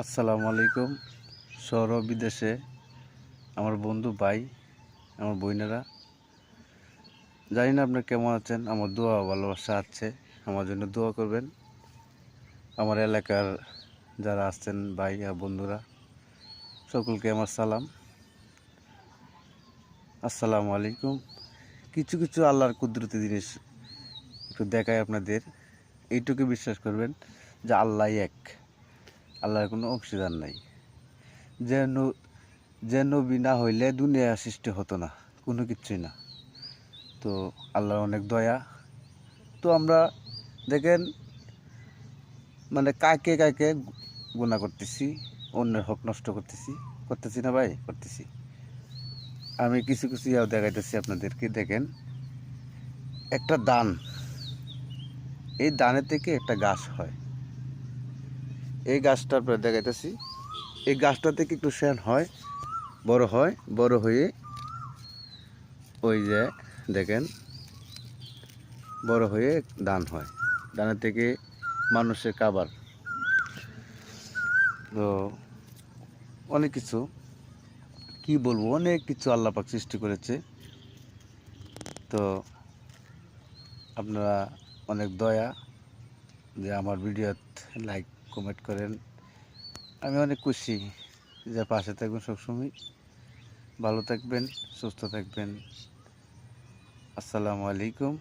আসসালামু আলাইকুম। শহর ও বিদেশে আমার বন্ধু ভাই, আমার বোনেরা, জানি না আপনারা কেমন আছেন। আমার দোয়া ও ভালোবাসা আছে, আমার জন্য দোয়া করবেন। আমার এলাকার যারা আছেন ভাই আর বন্ধুরা, সকলকে আমার সালাম। আসসালামু আলাইকুম। কিছু কিছু আল্লাহর কুদরতি জিনিস একটু দেখায় আপনাদের। এইটুকু বিশ্বাস করবেন যে আল্লাহ এক, আল্লাহর কোনো অংশীদার নাই। যে যে নবী না হইলে দুনিয়া সৃষ্টি হতো না, কোনো কিছুই না। তো আল্লাহর অনেক দয়া। তো আমরা দেখেন, মানে কাকে কাকে গুনাহ করতেছি, অন্যের হক নষ্ট করতেছি, করতেছি না ভাই? করতেছি। আমি কিছু কিছু ইয়াও দেখাইতেছি আপনাদেরকে। দেখেন, একটা দান, এই দানের থেকে একটা গাছ হয়। এই গাছটার পরে দেখাইতেছি, এই গাছটা থেকে একটু শ্যান হয়, বড় হয়ে ওই যে দেখেন, বড় হয়ে দান হয়। দানের থেকে মানুষের খাবার। তো অনেক কিছু, কি বলবো, অনেক কিছু আল্লাহ পাক সৃষ্টি করেছে। তো আপনারা অনেক দয়া যে আমার ভিডিওতে লাইক কমেন্ট করেন। আমি অনেক খুশি যে পাশে থাকবেন সবসময়। ভালো থাকবেন, সুস্থ থাকবেন। আসসালামু আলাইকুম।